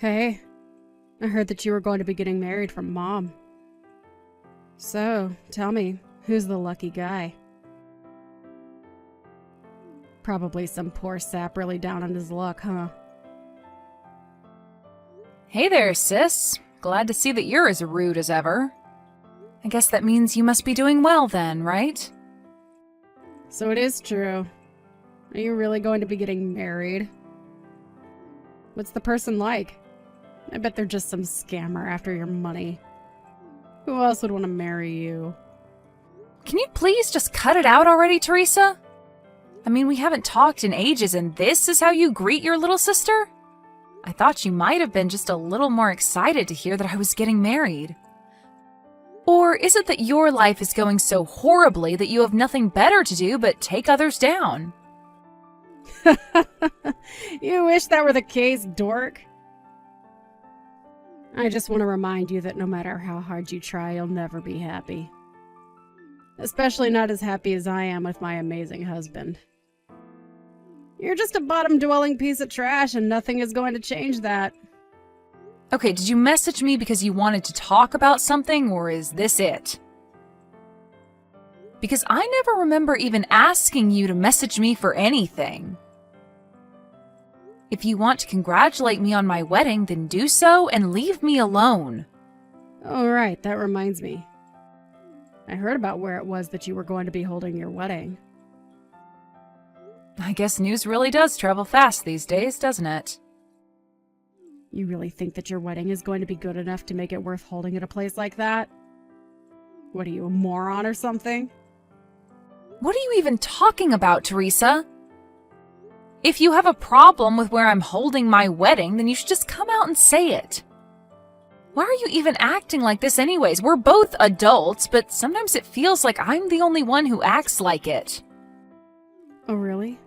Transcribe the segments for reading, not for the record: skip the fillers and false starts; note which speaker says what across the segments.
Speaker 1: Hey, I heard that you were going to be getting married from Mom. So, tell me, who's the lucky guy? Probably some poor sap really down on his luck, huh?
Speaker 2: Hey there, sis. Glad to see that you're as rude as ever. I guess that means you must be doing well then, right?
Speaker 1: So it is true. Are you really going to be getting married? What's the person like? I bet they're just some scammer after your money. Who else would want to marry you?
Speaker 2: Can you please just cut it out already, Teresa? I mean, we haven't talked in ages and this is how you greet your little sister? I thought you might have been just a little more excited to hear that I was getting married. Or is it that your life is going so horribly that you have nothing better to do but take others down?
Speaker 1: You wish that were the case, dork. I just want to remind you that no matter how hard you try, you'll never be happy. Especially not as happy as I am with my amazing husband. You're just a bottom-dwelling piece of trash, and nothing is going to change that.
Speaker 2: Okay, did you message me because you wanted to talk about something, or is this it? Because I never remember even asking you to message me for anything. If you want to congratulate me on my wedding, then do so and leave me alone.
Speaker 1: Oh, right, that reminds me. I heard about where it was that you were going to be holding your wedding.
Speaker 2: I guess news really does travel fast these days, doesn't it?
Speaker 1: You really think that your wedding is going to be good enough to make it worth holding at a place like that? What are you, a moron or something?
Speaker 2: What are you even talking about, Teresa? If you have a problem with where I'm holding my wedding, then you should just come out and say it. Why are you even acting like this anyways? We're both adults, but sometimes it feels like I'm the only one who acts like it.
Speaker 1: Oh, really?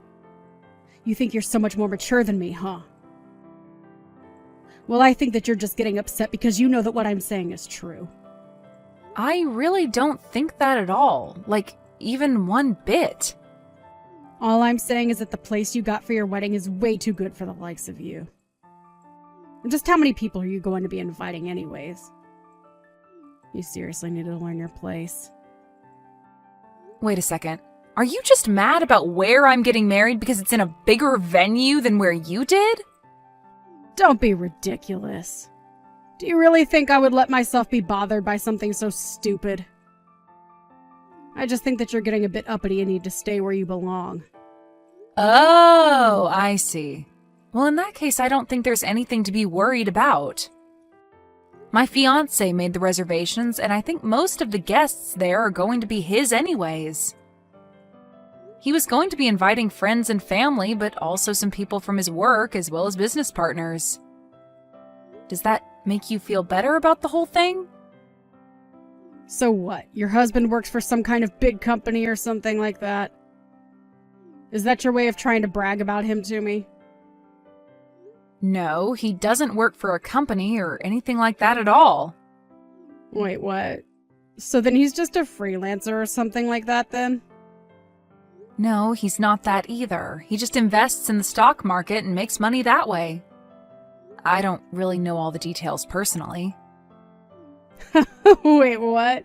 Speaker 1: You think you're so much more mature than me, huh? Well, I think that you're just getting upset because you know that what I'm saying is true.
Speaker 2: I really don't think that at all. Like, even one bit.
Speaker 1: All I'm saying is that the place you got for your wedding is way too good for the likes of you. And just how many people are you going to be inviting anyways? You seriously need to learn your place.
Speaker 2: Wait a second. Are you just mad about where I'm getting married because it's in a bigger venue than where you did?
Speaker 1: Don't be ridiculous. Do you really think I would let myself be bothered by something so stupid? I just think that you're getting a bit uppity and need to stay where you belong.
Speaker 2: Oh, I see. Well, in that case, I don't think there's anything to be worried about. My fiancé made the reservations, and I think most of the guests there are going to be his anyways. He was going to be inviting friends and family, but also some people from his work as well as business partners. Does that make you feel better about the whole thing?
Speaker 1: So what? Your husband works for some kind of big company or something like that? Is that your way of trying to brag about him to me?
Speaker 2: No, he doesn't work for a company or anything like that at all.
Speaker 1: Wait, what? So then he's just a freelancer or something like that then?
Speaker 2: No, he's not that either. He just invests in the stock market and makes money that way. I don't really know all the details personally.
Speaker 1: Wait, what?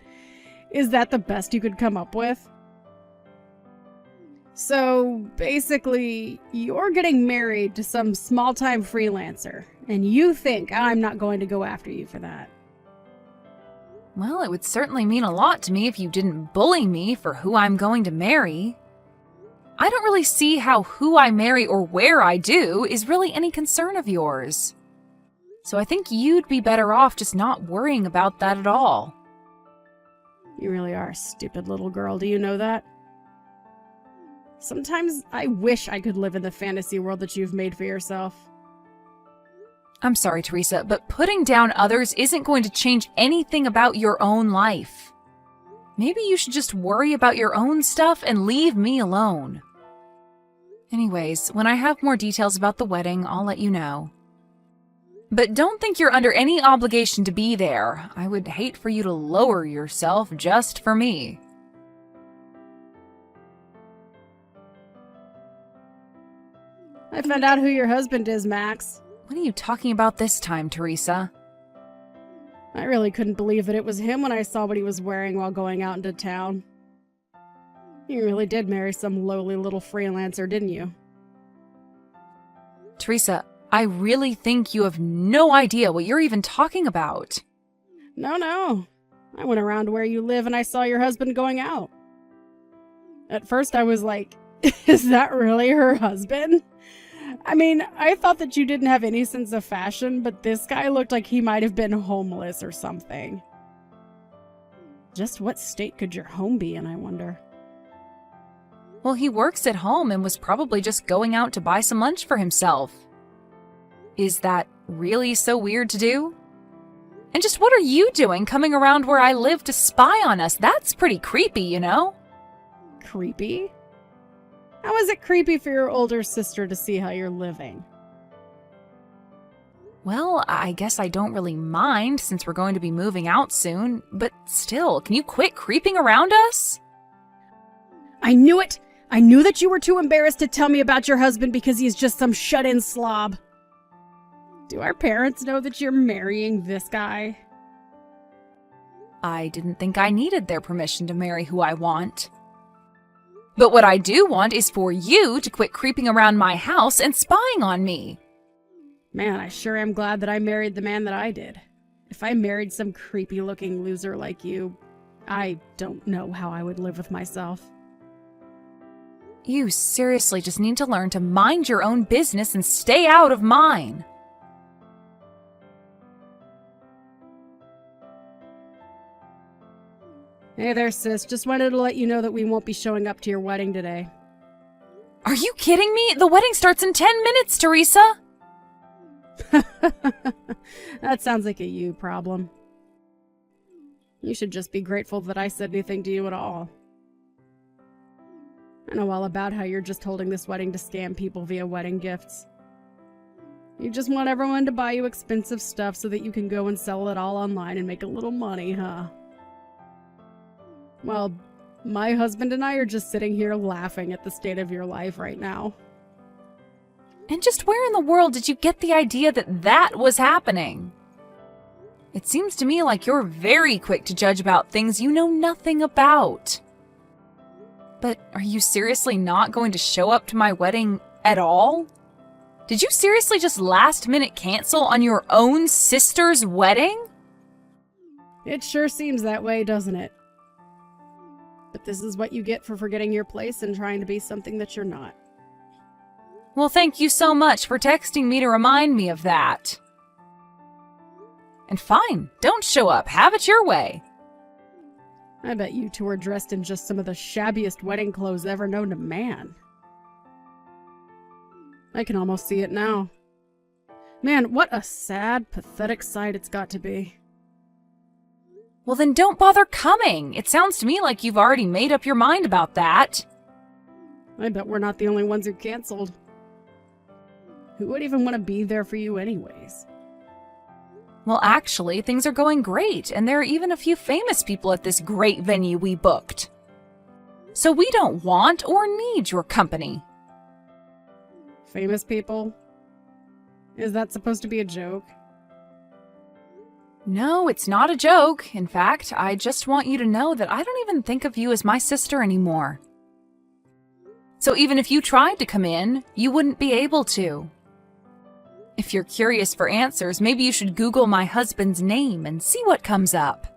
Speaker 1: Is that the best you could come up with? So, basically, you're getting married to some small-time freelancer, and you think I'm not going to go after you for that.
Speaker 2: Well, it would certainly mean a lot to me if you didn't bully me for who I'm going to marry. I don't really see how who I marry or where I do is really any concern of yours. So I think you'd be better off just not worrying about that at all.
Speaker 1: You really are a stupid little girl, do you know that? Sometimes I wish I could live in the fantasy world that you've made for yourself.
Speaker 2: I'm sorry, Teresa, but putting down others isn't going to change anything about your own life. Maybe you should just worry about your own stuff and leave me alone. Anyways, when I have more details about the wedding, I'll let you know. But don't think you're under any obligation to be there. I would hate for you to lower yourself just for me.
Speaker 1: I found out who your husband is, Max.
Speaker 2: What are you talking about this time, Teresa?
Speaker 1: I really couldn't believe that it was him when I saw what he was wearing while going out into town. You really did marry some lowly little freelancer, didn't you?
Speaker 2: Teresa, I really think you have no idea what you're even talking about.
Speaker 1: No. I went around to where you live and I saw your husband going out. At first I was like, is that really her husband? I mean, I thought that you didn't have any sense of fashion, but this guy looked like he might have been homeless or something. Just what state could your home be in, I wonder?
Speaker 2: Well, he works at home and was probably just going out to buy some lunch for himself. Is that really so weird to do? And just what are you doing coming around where I live to spy on us? That's pretty creepy, you know?
Speaker 1: Creepy? How is it creepy for your older sister to see how you're living?
Speaker 2: Well, I guess I don't really mind since we're going to be moving out soon, but still, can you quit creeping around us?
Speaker 1: I knew it! I knew that you were too embarrassed to tell me about your husband because he's just some shut-in slob. Do our parents know that you're marrying this guy?
Speaker 2: I didn't think I needed their permission to marry who I want. But what I do want is for you to quit creeping around my house and spying on me.
Speaker 1: Man, I sure am glad that I married the man that I did. If I married some creepy-looking loser like you, I don't know how I would live with myself.
Speaker 2: You seriously just need to learn to mind your own business and stay out of mine.
Speaker 1: Hey there, sis. Just wanted to let you know that we won't be showing up to your wedding today.
Speaker 2: Are you kidding me? The wedding starts in 10 minutes, Teresa!
Speaker 1: That sounds like a you problem. You should just be grateful that I said anything to you at all. I know all about how you're just holding this wedding to scam people via wedding gifts. You just want everyone to buy you expensive stuff so that you can go and sell it all online and make a little money, huh? Well, my husband and I are just sitting here laughing at the state of your life right now.
Speaker 2: And just where in the world did you get the idea that that was happening? It seems to me like you're very quick to judge about things you know nothing about. But are you seriously not going to show up to my wedding at all? Did you seriously just last minute cancel on your own sister's wedding?
Speaker 1: It sure seems that way, doesn't it? But this is what you get for forgetting your place and trying to be something that you're not.
Speaker 2: Well, thank you so much for texting me to remind me of that. And fine, don't show up. Have it your way.
Speaker 1: I bet you two are dressed in just some of the shabbiest wedding clothes ever known to man. I can almost see it now. Man, what a sad, pathetic sight it's got to be.
Speaker 2: Well, then don't bother coming. It sounds to me like you've already made up your mind about that.
Speaker 1: I bet we're not the only ones who canceled. Who would even want to be there for you anyways?
Speaker 2: Well, actually, things are going great, and there are even a few famous people at this great venue we booked. So we don't want or need your company.
Speaker 1: Famous people? Is that supposed to be a joke?
Speaker 2: No, it's not a joke. In fact, I just want you to know that I don't even think of you as my sister anymore. So even if you tried to come in, you wouldn't be able to. If you're curious for answers, maybe you should Google my husband's name and see what comes up.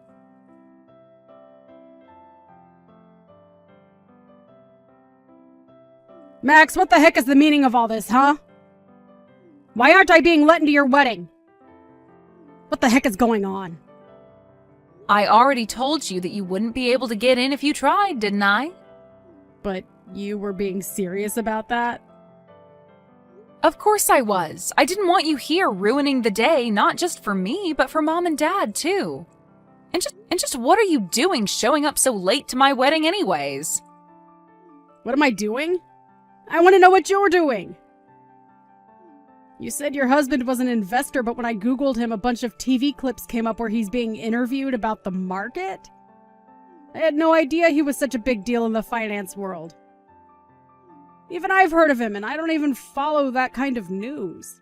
Speaker 1: Max, what the heck is the meaning of all this, huh? Why aren't I being let into your wedding? What the heck is going on?
Speaker 2: I already told you that you wouldn't be able to get in if you tried, didn't I?
Speaker 1: But you were being serious about that?
Speaker 2: Of course I was. I didn't want you here ruining the day, not just for me, but for Mom and Dad, too. And just what are you doing showing up so late to my wedding anyways?
Speaker 1: What am I doing? I want to know what you're doing. You said your husband was an investor, but when I Googled him, a bunch of TV clips came up where he's being interviewed about the market. I had no idea he was such a big deal in the finance world. Even I've heard of him, and I don't even follow that kind of news.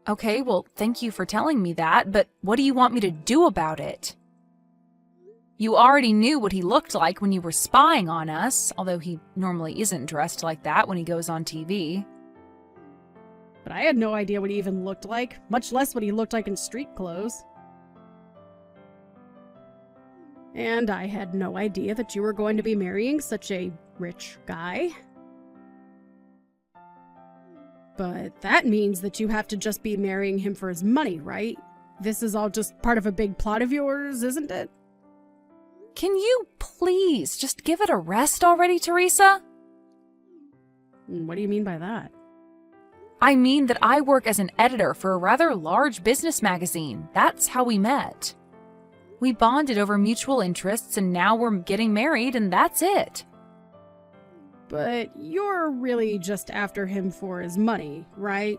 Speaker 2: Okay, well, thank you for telling me that, but what do you want me to do about it? You already knew what he looked like when you were spying on us, although he normally isn't dressed like that when he goes on TV.
Speaker 1: But I had no idea what he even looked like, much less what he looked like in street clothes. And I had no idea that you were going to be marrying such a rich guy. But that means that you have to just be marrying him for his money, right? This is all just part of a big plot of yours, isn't it?
Speaker 2: Can you please just give it a rest already, Teresa?
Speaker 1: What do you mean by that?
Speaker 2: I mean that I work as an editor for a rather large business magazine. That's how we met. We bonded over mutual interests, and now we're getting married, and that's it.
Speaker 1: But you're really just after him for his money, right?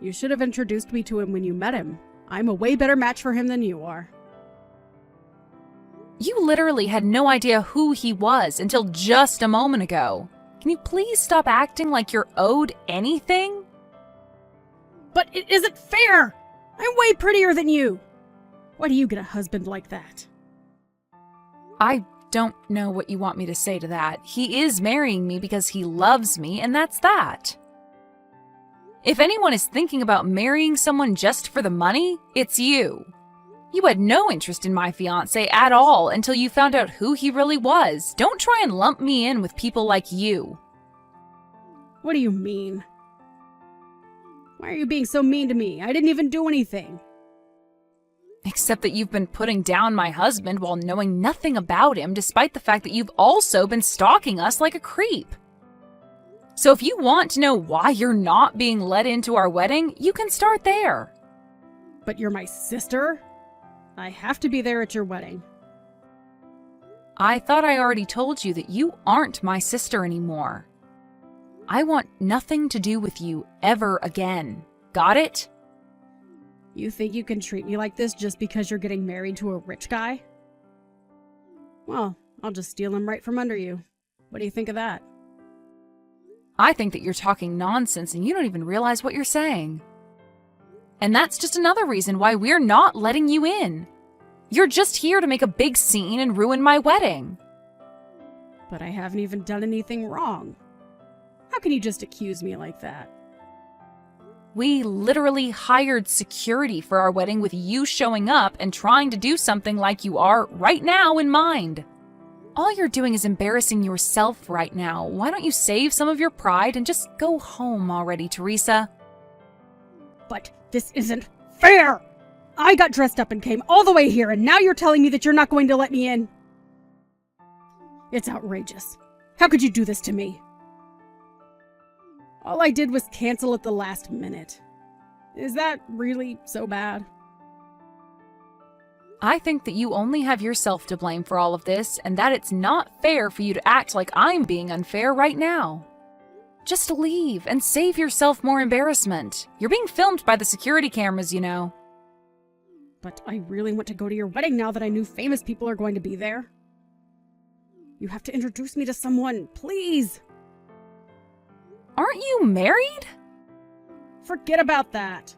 Speaker 1: You should have introduced me to him when you met him. I'm a way better match for him than you are.
Speaker 2: You literally had no idea who he was until just a moment ago. Can you please stop acting like you're owed anything?
Speaker 1: But it isn't fair! I'm way prettier than you! Why do you get a husband like that?
Speaker 2: I don't know what you want me to say to that. He is marrying me because he loves me, and that's that. If anyone is thinking about marrying someone just for the money, it's you. You had no interest in my fiancé at all until you found out who he really was. Don't try and lump me in with people like you.
Speaker 1: What do you mean? Why are you being so mean to me? I didn't even do anything.
Speaker 2: Except that you've been putting down my husband while knowing nothing about him, despite the fact that you've also been stalking us like a creep. So if you want to know why you're not being let into our wedding, you can start there.
Speaker 1: But you're my sister? I have to be there at your wedding.
Speaker 2: I thought I already told you that you aren't my sister anymore. I want nothing to do with you ever again. Got it?
Speaker 1: You think you can treat me like this just because you're getting married to a rich guy? Well, I'll just steal him right from under you. What do you think of that?
Speaker 2: I think that you're talking nonsense and you don't even realize what you're saying. And that's just another reason why we're not letting you in. You're just here to make a big scene and ruin my wedding.
Speaker 1: But I haven't even done anything wrong. How can you just accuse me like that?
Speaker 2: We literally hired security for our wedding with you showing up and trying to do something like you are right now in mind. All you're doing is embarrassing yourself right now. Why don't you save some of your pride and just go home already, Teresa?
Speaker 1: But this isn't fair! I got dressed up and came all the way here, and now you're telling me that you're not going to let me in? It's outrageous. How could you do this to me? All I did was cancel at the last minute. Is that really so bad?
Speaker 2: I think that you only have yourself to blame for all of this, and that it's not fair for you to act like I'm being unfair right now. Just leave and save yourself more embarrassment. You're being filmed by the security cameras, you know.
Speaker 1: But I really want to go to your wedding now that I knew famous people are going to be there. You have to introduce me to someone, please!
Speaker 2: Aren't you married?
Speaker 1: Forget about that.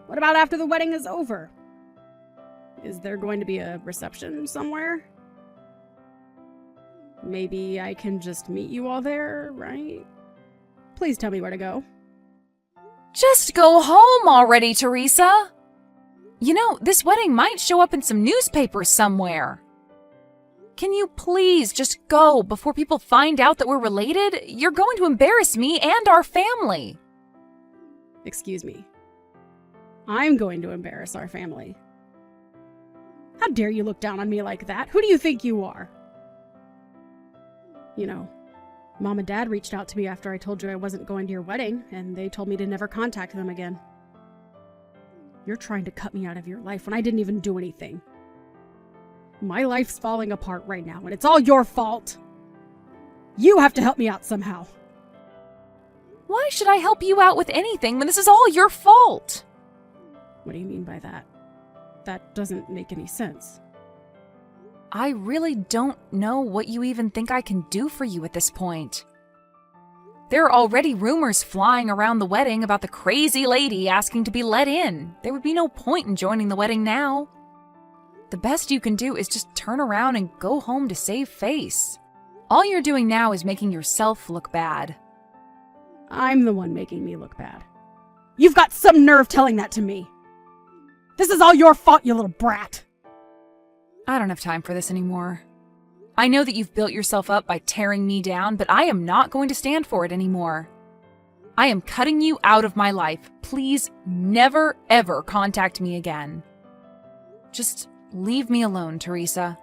Speaker 1: What about after the wedding is over? Is there going to be a reception somewhere? Maybe I can just meet you all there, right? Please tell me where to go.
Speaker 2: Just go home already, Teresa! You know, this wedding might show up in some newspapers somewhere. Can you please just go before people find out that we're related? You're going to embarrass me and our family.
Speaker 1: Excuse me. I'm going to embarrass our family. How dare you look down on me like that? Who do you think you are? You know, Mom and Dad reached out to me after I told you I wasn't going to your wedding, and they told me to never contact them again. You're trying to cut me out of your life when I didn't even do anything. My life's falling apart right now, and it's all your fault. You have to help me out somehow.
Speaker 2: Why should I help you out with anything when this is all your fault?
Speaker 1: What do you mean by that? That doesn't make any sense.
Speaker 2: I really don't know what you even think I can do for you at this point. There are already rumors flying around the wedding about the crazy lady asking to be let in. There would be no point in joining the wedding now. The best you can do is just turn around and go home to save face. All you're doing now is making yourself look bad.
Speaker 1: I'm the one making me look bad. You've got some nerve telling that to me. This is all your fault, you little brat.
Speaker 2: I don't have time for this anymore. I know that you've built yourself up by tearing me down, but I am not going to stand for it anymore. I am cutting you out of my life. Please never, ever contact me again. Just leave me alone, Teresa.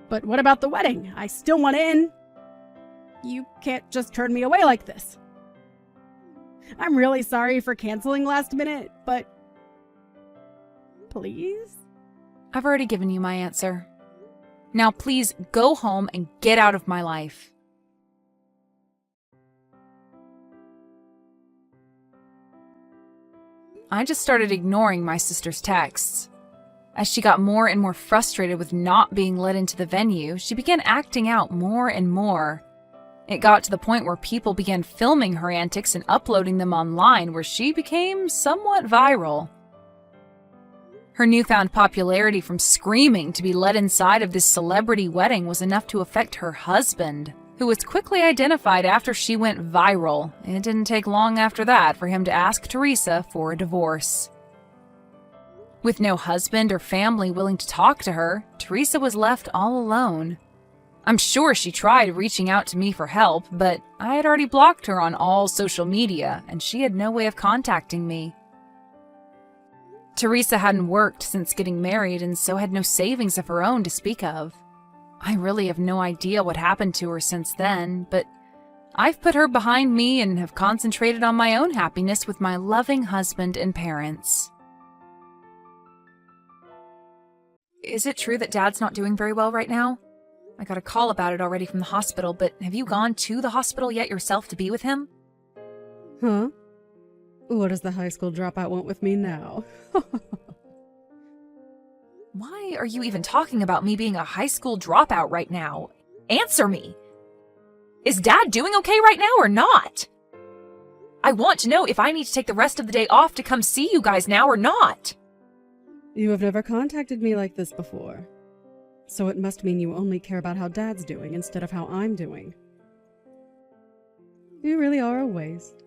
Speaker 1: But what about the wedding? I still want in. You can't just turn me away like this. I'm really sorry for canceling last minute, but please?
Speaker 2: I've already given you my answer. Now please go home and get out of my life. I just started ignoring my sister's texts. As she got more and more frustrated with not being let into the venue, she began acting out more and more. It got to the point where people began filming her antics and uploading them online, where she became somewhat viral. Her newfound popularity from screaming to be let inside of this celebrity wedding was enough to affect her husband, who was quickly identified after she went viral. It didn't take long after that for him to ask Teresa for a divorce. With no husband or family willing to talk to her, Teresa was left all alone. I'm sure she tried reaching out to me for help, but I had already blocked her on all social media, and she had no way of contacting me. Teresa hadn't worked since getting married and so had no savings of her own to speak of. I really have no idea what happened to her since then, but I've put her behind me and have concentrated on my own happiness with my loving husband and parents. Is it true that Dad's not doing very well right now? I got a call about it already from the hospital, but have you gone to the hospital yet yourself to be with him?
Speaker 1: Huh? What does the high school dropout want with me now?
Speaker 2: Why are you even talking about me being a high school dropout right now? Answer me! Is Dad doing okay right now or not? I want to know if I need to take the rest of the day off to come see you guys now or not.
Speaker 1: You have never contacted me like this before. So it must mean you only care about how Dad's doing instead of how I'm doing. You really are a waste.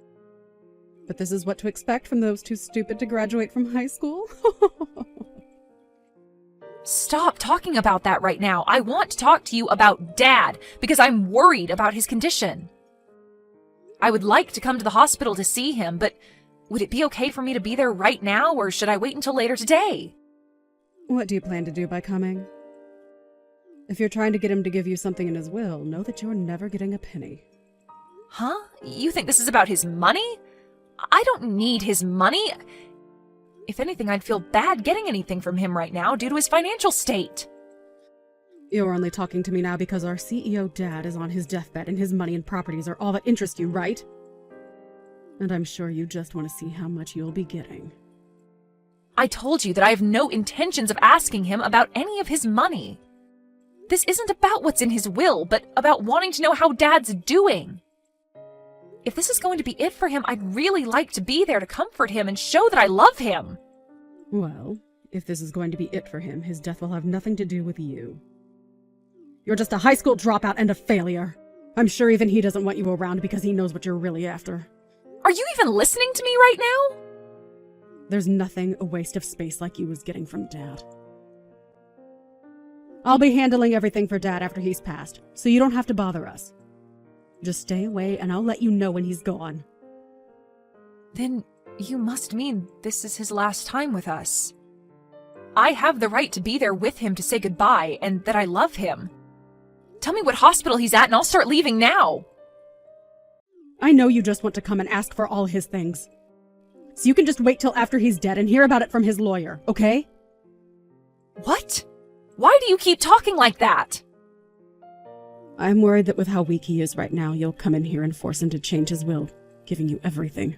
Speaker 1: But this is what to expect from those too stupid to graduate from high school?
Speaker 2: Stop talking about that right now. I want to talk to you about Dad, because I'm worried about his condition. I would like to come to the hospital to see him, but would it be okay for me to be there right now, or should I wait until later today?
Speaker 1: What do you plan to do by coming? If you're trying to get him to give you something in his will, know that you're never getting a penny.
Speaker 2: Huh? You think this is about his money? I don't need his money. If anything, I'd feel bad getting anything from him right now due to his financial state.
Speaker 1: You're only talking to me now because our CEO Dad is on his deathbed and his money and properties are all that interest you, right? And I'm sure you just want to see how much you'll be getting.
Speaker 2: I told you that I have no intentions of asking him about any of his money. This isn't about what's in his will, but about wanting to know how Dad's doing. If this is going to be it for him, I'd really like to be there to comfort him and show that I love him.
Speaker 1: Well, if this is going to be it for him, his death will have nothing to do with you. You're just a high school dropout and a failure. I'm sure even he doesn't want you around because he knows what you're really after.
Speaker 2: Are you even listening to me right now?
Speaker 1: There's nothing a waste of space like you was getting from Dad. I'll be handling everything for Dad after he's passed, so you don't have to bother us. Just stay away and I'll let you know when he's gone.
Speaker 2: Then you must mean this is his last time with us. I have the right to be there with him to say goodbye and that I love him. Tell me what hospital he's at and I'll start leaving now.
Speaker 1: I know you just want to come and ask for all his things. So you can just wait till after he's dead and hear about it from his lawyer, okay?
Speaker 2: What? Why do you keep talking like that?
Speaker 1: I'm worried that with how weak he is right now, you'll come in here and force him to change his will, giving you everything.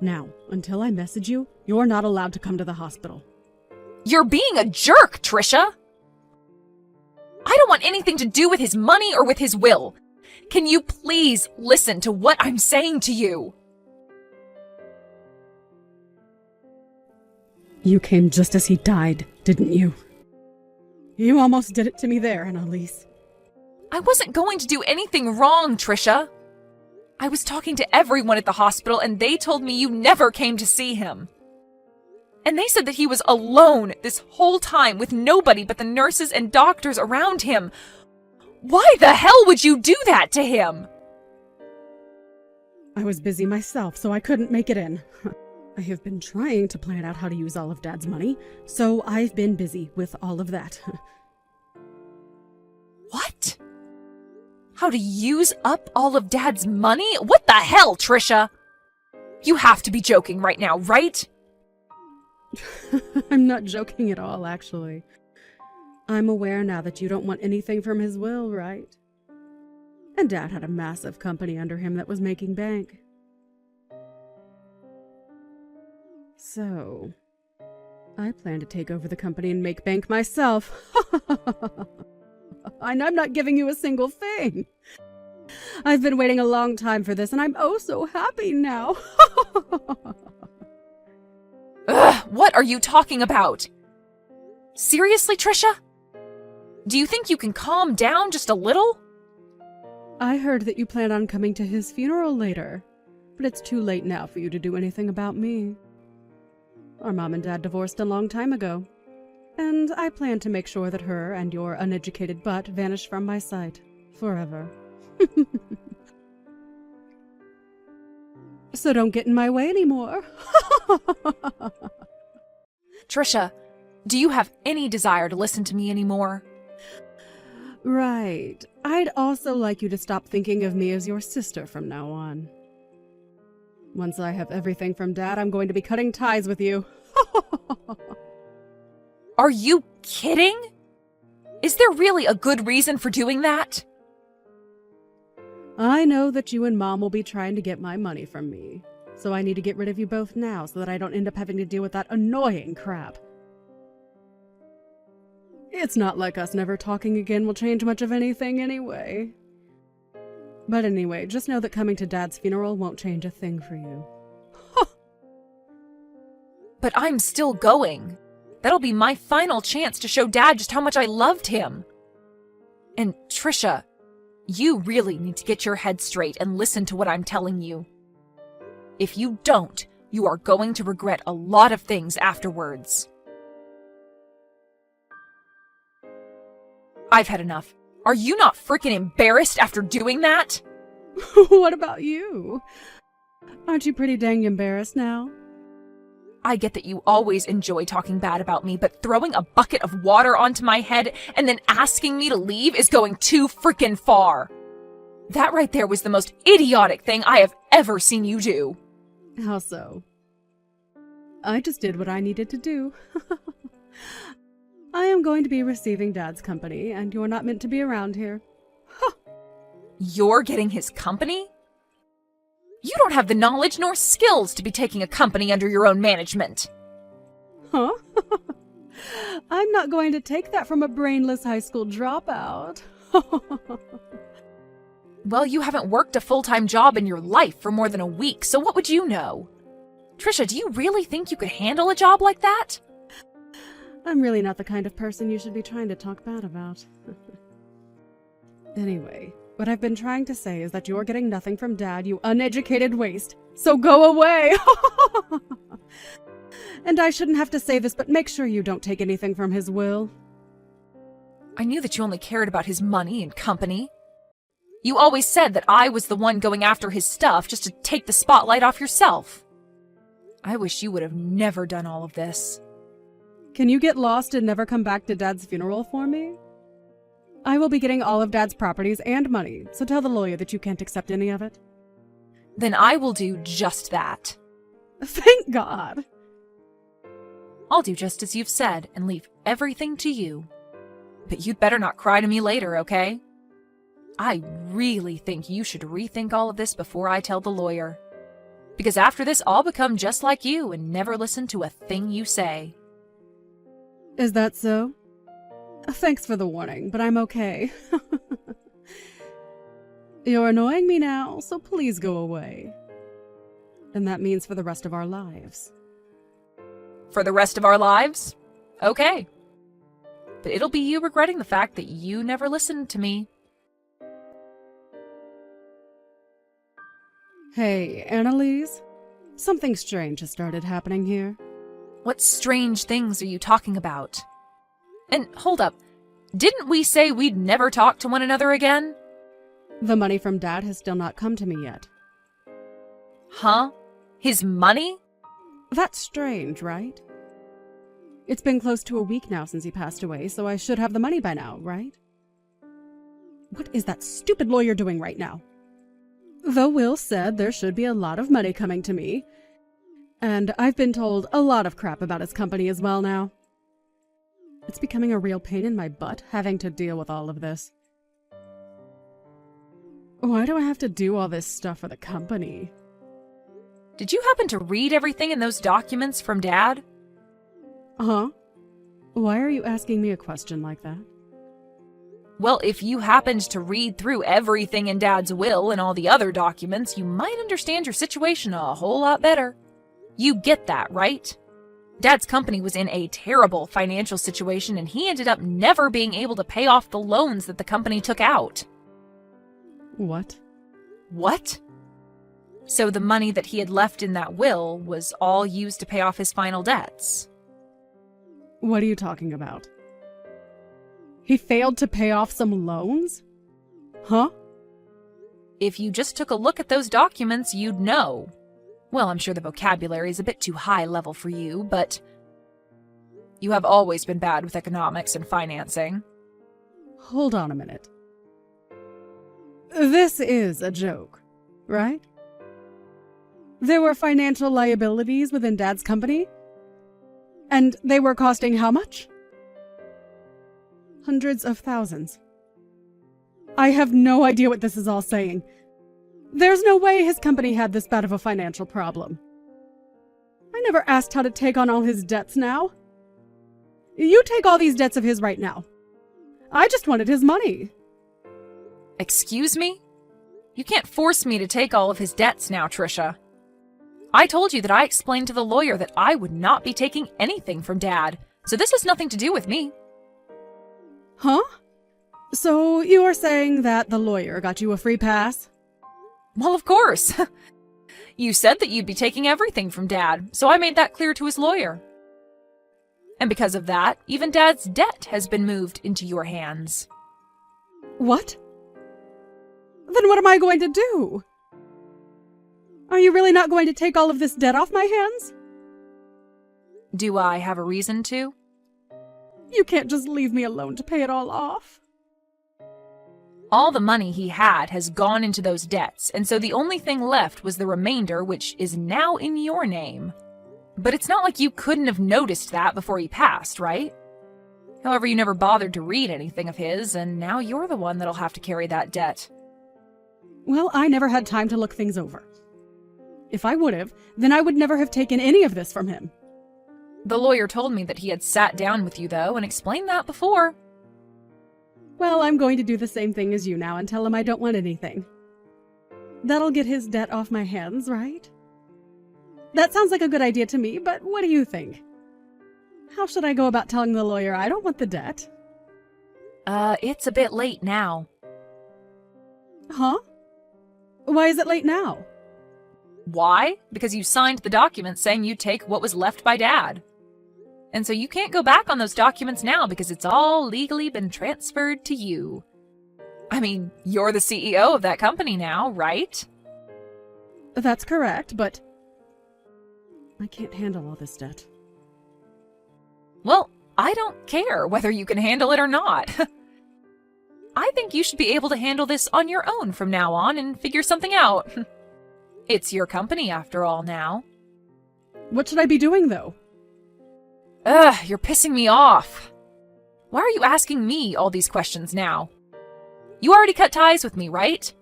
Speaker 1: Now, until I message you, you're not allowed to come to the hospital.
Speaker 2: You're being a jerk, Trisha! I don't want anything to do with his money or with his will. Can you please listen to what I'm saying to you?
Speaker 1: You came just as he died, didn't you? You almost did it to me there, Annalise.
Speaker 2: I wasn't going to do anything wrong, Trisha. I was talking to everyone at the hospital and they told me you never came to see him. And they said that he was alone this whole time with nobody but the nurses and doctors around him. Why the hell would you do that to him?
Speaker 1: I was busy myself, so I couldn't make it in. I have been trying to plan out how to use all of Dad's money, so I've been busy with all of that.
Speaker 2: What? How to use up all of Dad's money? What the hell, Trisha? You have to be joking right now, right?
Speaker 1: I'm not joking at all, actually. I'm aware now that you don't want anything from his will, right? And Dad had a massive company under him that was making bank. So, I plan to take over the company and make bank myself. And I'm not giving you a single thing. I've been waiting a long time for this, and I'm oh so happy now.
Speaker 2: Ugh, what are you talking about? Seriously, Trisha? Do you think you can calm down just a little?
Speaker 1: I heard that you plan on coming to his funeral later, but it's too late now for you to do anything about me. Our mom and dad divorced a long time ago, and I plan to make sure that her and your uneducated butt vanish from my sight forever. So don't get in my way anymore.
Speaker 2: Trisha, do you have any desire to listen to me anymore?
Speaker 1: Right. I'd also like you to stop thinking of me as your sister from now on. Once I have everything from Dad, I'm going to be cutting ties with you.
Speaker 2: Are you kidding? Is there really a good reason for doing that?
Speaker 1: I know that you and Mom will be trying to get my money from me, so I need to get rid of you both now so that I don't end up having to deal with that annoying crap. It's not like us never talking again will change much of anything anyway. But anyway, just know that coming to Dad's funeral won't change a thing for you.
Speaker 2: But I'm still going. That'll be my final chance to show Dad just how much I loved him. And Trisha, you really need to get your head straight and listen to what I'm telling you. If you don't, you are going to regret a lot of things afterwards. I've had enough. Are you not freaking embarrassed after doing that?
Speaker 1: What about you? Aren't you pretty dang embarrassed now?
Speaker 2: I get that you always enjoy talking bad about me, but throwing a bucket of water onto my head and then asking me to leave is going too freaking far. That right there was the most idiotic thing I have ever seen you do.
Speaker 1: How so? I just did what I needed to do. I am going to be receiving Dad's company, and you're not meant to be around here.
Speaker 2: You're getting his company? You don't have the knowledge nor skills to be taking a company under your own management.
Speaker 1: Huh? I'm not going to take that from a brainless high school dropout.
Speaker 2: Well, you haven't worked a full-time job in your life for more than a week, so what would you know? Trisha, do you really think you could handle a job like that?
Speaker 1: I'm really not the kind of person you should be trying to talk bad about. Anyway, what I've been trying to say is that you're getting nothing from Dad, you uneducated waste. So go away! And I shouldn't have to say this, but make sure you don't take anything from his will.
Speaker 2: I knew that you only cared about his money and company. You always said that I was the one going after his stuff just to take the spotlight off yourself. I wish you would have never done all of this.
Speaker 1: Can you get lost and never come back to Dad's funeral for me? I will be getting all of Dad's properties and money, so tell the lawyer that you can't accept any of it.
Speaker 2: Then I will do just that.
Speaker 1: Thank God!
Speaker 2: I'll do just as you've said and leave everything to you. But you'd better not cry to me later, okay? I really think you should rethink all of this before I tell the lawyer. Because after this, I'll become just like you and never listen to a thing you say.
Speaker 1: Is that so? Thanks for the warning, but I'm okay. You're annoying me now, so please go away. And that means for the rest of our lives.
Speaker 2: For the rest of our lives? Okay. But it'll be you regretting the fact that you never listened to me.
Speaker 1: Hey, Annalise. Something strange has started happening here.
Speaker 2: What strange things are you talking about? And hold up, didn't we say we'd never talk to one another again?
Speaker 1: The money from Dad has still not come to me yet.
Speaker 2: Huh? His money?
Speaker 1: That's strange, right? It's been close to a week now since he passed away, so I should have the money by now, right? What is that stupid lawyer doing right now? Though Will said there should be a lot of money coming to me, and I've been told a lot of crap about his company as well now. It's becoming a real pain in my butt having to deal with all of this. Why do I have to do all this stuff for the company?
Speaker 2: Did you happen to read everything in those documents from Dad?
Speaker 1: Huh? Why are you asking me a question like that?
Speaker 2: Well, if you happened to read through everything in Dad's will and all the other documents, you might understand your situation a whole lot better. You get that, right? Dad's company was in a terrible financial situation, and he ended up never being able to pay off the loans that the company took out.
Speaker 1: What?
Speaker 2: What? So the money that he had left in that will was all used to pay off his final debts.
Speaker 1: What are you talking about? He failed to pay off some loans? Huh?
Speaker 2: If you just took a look at those documents, you'd know. Well, I'm sure the vocabulary is a bit too high level for you, but you have always been bad with economics and financing.
Speaker 1: Hold on a minute. This is a joke, right? There were financial liabilities within Dad's company? And they were costing how much? Hundreds of thousands. I have no idea what this is all saying. There's no way his company had this bad of a financial problem. I never asked how to take on all his debts now. You take all these debts of his right now. I just wanted his money.
Speaker 2: Excuse me? You can't force me to take all of his debts now, Trisha. I told you that I explained to the lawyer that I would not be taking anything from Dad, so this has nothing to do with me.
Speaker 1: Huh? So you're saying that the lawyer got you a free pass?
Speaker 2: Well, of course. You said that you'd be taking everything from Dad, so I made that clear to his lawyer. And because of that, even Dad's debt has been moved into your hands.
Speaker 1: What? Then what am I going to do? Are you really not going to take all of this debt off my hands?
Speaker 2: Do I have a reason to?
Speaker 1: You can't just leave me alone to pay it all off.
Speaker 2: All the money he had has gone into those debts, and so the only thing left was the remainder, which is now in your name. But it's not like you couldn't have noticed that before he passed, right? However, you never bothered to read anything of his, and now you're the one that'll have to carry that debt.
Speaker 1: Well, I never had time to look things over. If I would have, then I would never have taken any of this from him.
Speaker 2: The lawyer told me that he had sat down with you, though, and explained that before.
Speaker 1: Well, I'm going to do the same thing as you now and tell him I don't want anything. That'll get his debt off my hands, right? That sounds like a good idea to me, but what do you think? How should I go about telling the lawyer I don't want the debt?
Speaker 2: It's a bit late now.
Speaker 1: Huh? Why is it late now?
Speaker 2: Why? Because you signed the document saying you'd take what was left by Dad. And so you can't go back on those documents now because it's all legally been transferred to you. I mean, you're the CEO of that company now, right?
Speaker 1: That's correct, but I can't handle all this debt.
Speaker 2: Well, I don't care whether you can handle it or not. I think you should be able to handle this on your own from now on and figure something out. It's your company after all now.
Speaker 1: What should I be doing, though?
Speaker 2: Ugh, you're pissing me off. Why are you asking me all these questions now? You already cut ties with me, right?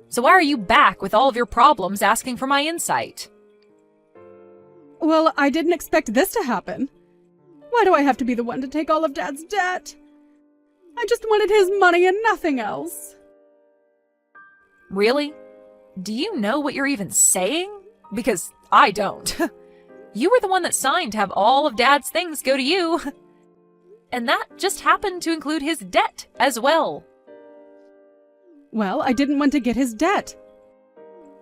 Speaker 2: So why are you back with all of your problems asking for my insight?
Speaker 1: Well, I didn't expect this to happen. Why do I have to be the one to take all of Dad's debt? I just wanted his money and nothing else.
Speaker 2: Really? Do you know what you're even saying? Because I don't. You were the one that signed to have all of Dad's things go to you. And that just happened to include his debt as well.
Speaker 1: Well, I didn't want to get his debt.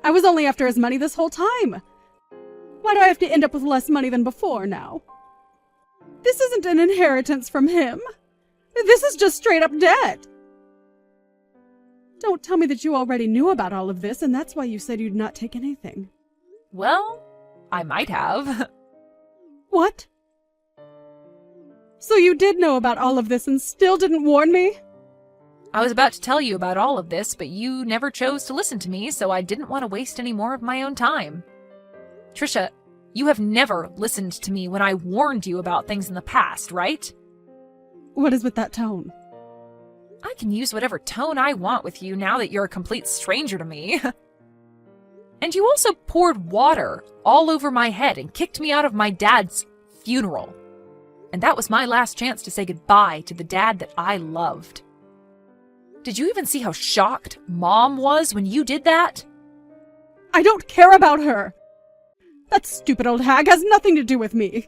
Speaker 1: I was only after his money this whole time. Why do I have to end up with less money than before now? This isn't an inheritance from him. This is just straight up debt. Don't tell me that you already knew about all of this and that's why you said you'd not take anything.
Speaker 2: Well, I might have.
Speaker 1: What? So you did know about all of this and still didn't warn me?
Speaker 2: I was about to tell you about all of this, but you never chose to listen to me, so I didn't want to waste any more of my own time. Trisha, you have never listened to me when I warned you about things in the past, right?
Speaker 1: What is with that tone?
Speaker 2: I can use whatever tone I want with you now that you're a complete stranger to me. And you also poured water all over my head and kicked me out of my dad's funeral. And that was my last chance to say goodbye to the dad that I loved. Did you even see how shocked Mom was when you did that?
Speaker 1: I don't care about her. That stupid old hag has nothing to do with me.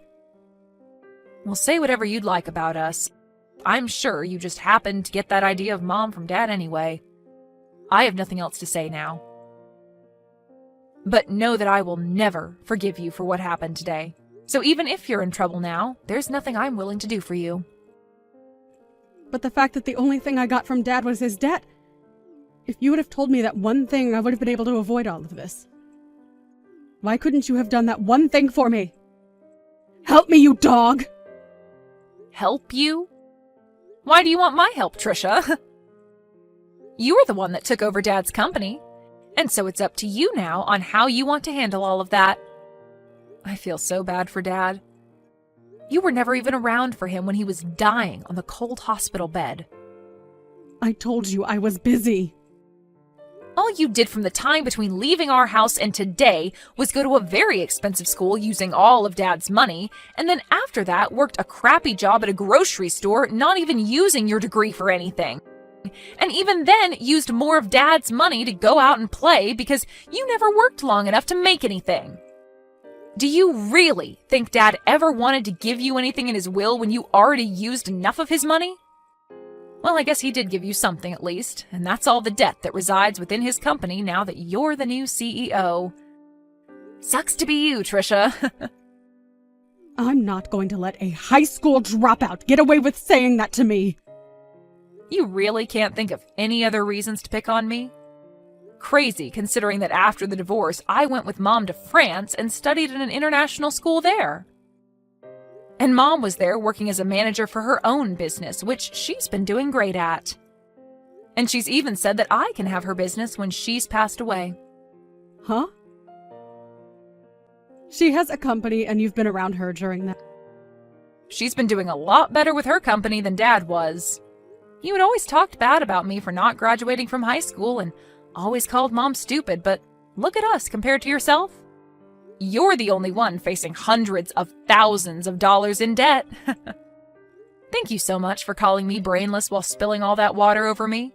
Speaker 2: Well, say whatever you'd like about us. I'm sure you just happened to get that idea of Mom from Dad anyway. I have nothing else to say now. But know that I will never forgive you for what happened today. So even if you're in trouble now, there's nothing I'm willing to do for you.
Speaker 1: But the fact that the only thing I got from Dad was his debt. If you would have told me that one thing, I would have been able to avoid all of this. Why couldn't you have done that one thing for me? Help me, you dog!
Speaker 2: Help you? Why do you want my help, Trisha? You were the one that took over Dad's company, and so it's up to you now on how you want to handle all of that. I feel so bad for Dad. You were never even around for him when he was dying on the cold hospital bed.
Speaker 1: I told you I was busy.
Speaker 2: All you did from the time between leaving our house and today was go to a very expensive school using all of Dad's money, and then after that worked a crappy job at a grocery store, not even using your degree for anything. And even then used more of Dad's money to go out and play because you never worked long enough to make anything. Do you really think Dad ever wanted to give you anything in his will when you already used enough of his money? Well, I guess he did give you something at least, and that's all the debt that resides within his company now that you're the new CEO. Sucks to be you, Trisha.
Speaker 1: I'm not going to let a high school dropout get away with saying that to me.
Speaker 2: You really can't think of any other reasons to pick on me? Crazy, considering that after the divorce, I went with Mom to France and studied in an international school there. And Mom was there working as a manager for her own business, which she's been doing great at. And she's even said that I can have her business when she's passed away.
Speaker 1: Huh? She has a company and you've been around her during that.
Speaker 2: She's been doing a lot better with her company than Dad was. He had always talked bad about me for not graduating from high school and always called Mom stupid, but look at us compared to yourself. You're the only one facing hundreds of thousands of dollars in debt. Thank you so much for calling me brainless while spilling all that water over me.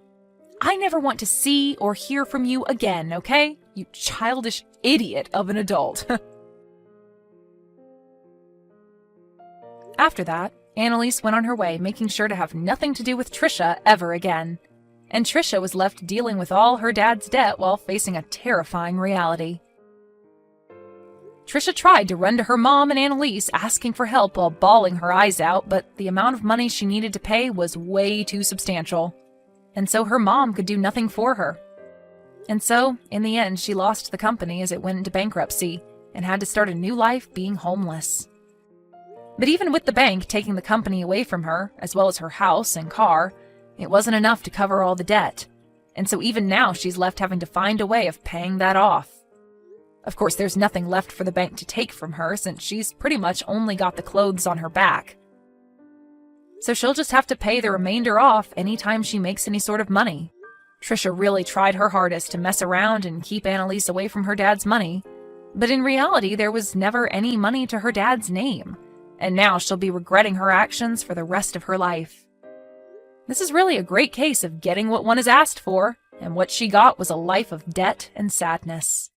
Speaker 2: I never want to see or hear from you again, okay? You childish idiot of an adult. After that, Annalise went on her way, making sure to have nothing to do with Trisha ever again. And Trisha was left dealing with all her dad's debt while facing a terrifying reality. Trisha tried to run to her mom and Annalise asking for help while bawling her eyes out, but the amount of money she needed to pay was way too substantial. And so her mom could do nothing for her. And so, in the end, she lost the company as it went into bankruptcy and had to start a new life being homeless. But even with the bank taking the company away from her, as well as her house and car, it wasn't enough to cover all the debt. And so even now she's left having to find a way of paying that off. Of course, there's nothing left for the bank to take from her since she's pretty much only got the clothes on her back. So she'll just have to pay the remainder off anytime she makes any sort of money. Trisha really tried her hardest to mess around and keep Annalise away from her dad's money, but in reality there was never any money to her dad's name, and now she'll be regretting her actions for the rest of her life. This is really a great case of getting what one is asked for and what she got was a life of debt and sadness.